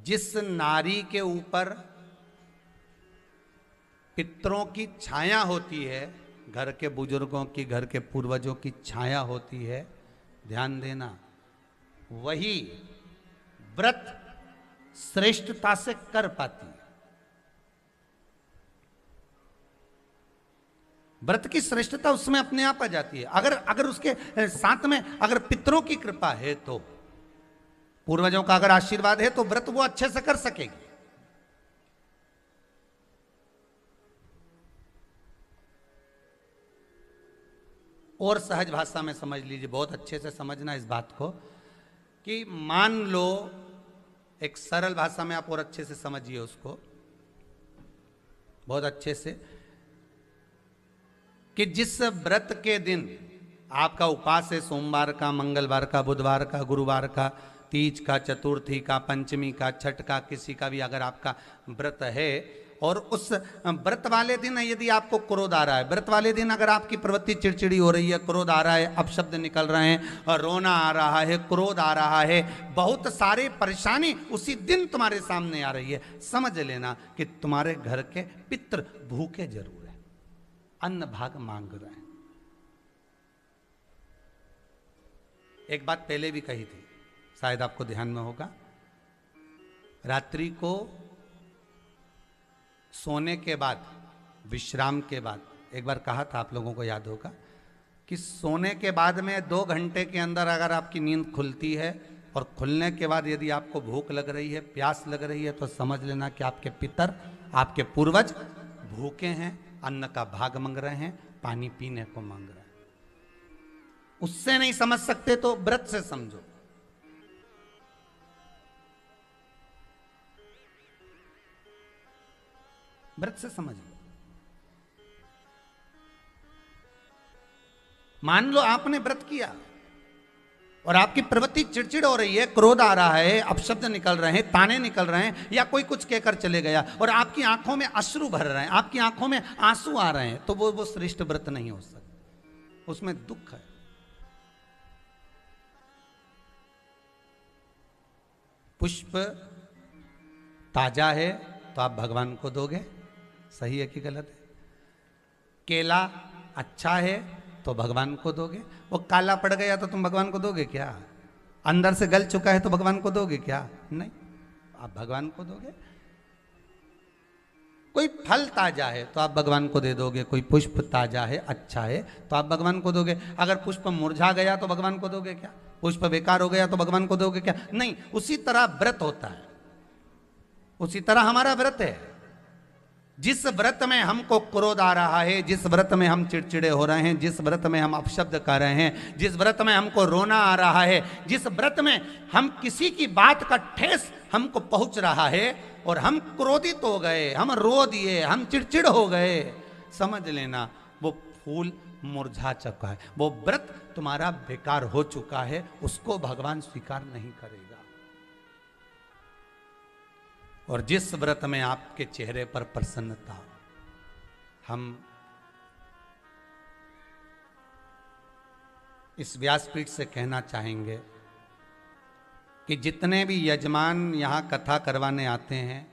जिस नारी के ऊपर पितरों की छाया होती है, घर के बुजुर्गों की, घर के पूर्वजों की छाया होती है, ध्यान देना, वही व्रत श्रेष्ठता से कर पाती है। व्रत की श्रेष्ठता उसमें अपने आप आ जाती है। अगर उसके साथ में अगर पितरों की कृपा है, तो पूर्वजों का अगर आशीर्वाद है, तो व्रत वो अच्छे से कर सकेगी। और सहज भाषा में समझ लीजिए, बहुत अच्छे से समझना इस बात को, कि मान लो, एक सरल भाषा में आप और अच्छे से समझिए उसको, बहुत अच्छे से, कि जिस व्रत के दिन आपका उपास है, सोमवार का, मंगलवार का, बुधवार का, गुरुवार का, तीज का, चतुर्थी का, पंचमी का, छठ का, किसी का भी अगर आपका व्रत है, और उस व्रत वाले दिन यदि आपको क्रोध आ रहा है, व्रत वाले दिन अगर आपकी प्रवृत्ति चिड़चिड़ी हो रही है, क्रोध आ रहा है, अपशब्द निकल रहे हैं, और रोना आ रहा है, क्रोध आ रहा है, बहुत सारे परेशानी उसी दिन तुम्हारे सामने आ रही है, समझ लेना कि तुम्हारे घर के पितृ भूखे जरूर है, अन्न भाग मांग रहे हैं। एक बात पहले भी कही थी, शायद आपको ध्यान में होगा, रात्रि को सोने के बाद, विश्राम के बाद, एक बार कहा था, आप लोगों को याद होगा, कि सोने के बाद में 2 घंटे के अंदर अगर आपकी नींद खुलती है, और खुलने के बाद यदि आपको भूख लग रही है, प्यास लग रही है, तो समझ लेना कि आपके पितर, आपके पूर्वज भूखे हैं, अन्न का भाग मांग रहे हैं, पानी पीने को मांग रहे हैं। उससे नहीं समझ सकते तो व्रत से समझो। व्रत से समझ लो। मान लो आपने व्रत किया और आपकी प्रवृत्ति चिड़चिड़ हो रही है, क्रोध आ रहा है, अपशब्द निकल रहे हैं, ताने निकल रहे हैं, या कोई कुछ कहकर चले गया, और आपकी आंखों में अश्रु भर रहे हैं, आपकी आंखों में आंसू आ रहे हैं, तो वो श्रेष्ठ व्रत नहीं हो सकता, उसमें दुख है। पुष्प ताजा है तो आप भगवान को दोगे, सही है कि गलत है? केला अच्छा है तो भगवान को दोगे, वो काला पड़ गया तो तुम भगवान को दोगे क्या? अंदर से गल चुका है तो भगवान को दोगे क्या? नहीं, आप भगवान को दोगे। कोई फल ताजा है तो आप भगवान को दे दोगे, कोई पुष्प ताजा है, अच्छा है, तो आप भगवान को दोगे। अगर पुष्प मुरझा गया तो भगवान को दोगे क्या? पुष्प बेकार हो गया तो भगवान को दोगे क्या? नहीं। उसी तरह व्रत होता है, उसी तरह हमारा व्रत है। जिस व्रत में हमको क्रोध आ रहा है, जिस व्रत में हम चिड़चिड़े हो रहे हैं, जिस व्रत में हम अपशब्द कर रहे हैं, जिस व्रत में हमको रोना आ रहा है, जिस व्रत में हम किसी की बात का ठेस हमको पहुंच रहा है और हम क्रोधित हो गए, हम रो दिए, हम चिड़चिड़ हो गए, समझ लेना वो फूल मुरझा चुका है, वो व्रत तुम्हारा बेकार हो चुका है, उसको भगवान स्वीकार नहीं करेगा। और जिस व्रत में आपके चेहरे पर प्रसन्नता हो, हम इस व्यासपीठ से कहना चाहेंगे कि जितने भी यजमान यहाँ कथा करवाने आते हैं,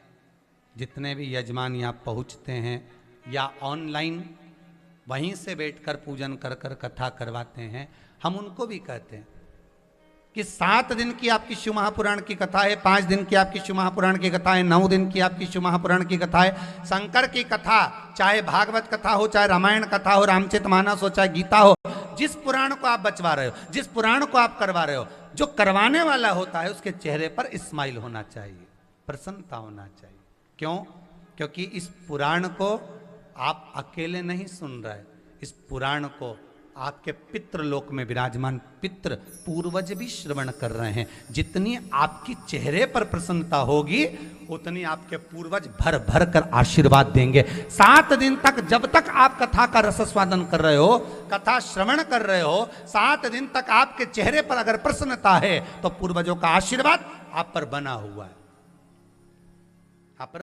जितने भी यजमान यहाँ पहुँचते हैं या ऑनलाइन वहीं से बैठकर पूजन कर कर कथा करवाते हैं, हम उनको भी कहते हैं कि 7 दिन की आपकी शिव महापुराण की कथा है, 5 दिन की आपकी शिव महापुराण की कथा है, 9 दिन की आपकी शिव महापुराण की कथा है। शंकर की कथा, चाहे भागवत कथा हो, चाहे रामायण कथा हो, रामचरितमानस हो, चाहे गीता हो, जिस पुराण को आप बचवा रहे हो, जिस पुराण को आप करवा रहे हो, जो करवाने वाला होता है उसके चेहरे पर स्माइल होना चाहिए, प्रसन्नता होना चाहिए। क्यों? क्योंकि इस पुराण को आप अकेले नहीं सुन रहे, इस पुराण को आपके पितृलोक में विराजमान पितृ पूर्वज भी श्रवण कर रहे हैं। जितनी आपकी चेहरे पर प्रसन्नता होगी, उतनी आपके पूर्वज भर भर कर आशीर्वाद देंगे। 7 दिन तक, जब तक आप कथा का रसस्वादन कर रहे हो, कथा श्रवण कर रहे हो, 7 दिन तक आपके चेहरे पर अगर प्रसन्नता है तो पूर्वजों का आशीर्वाद आप पर बना हुआ है।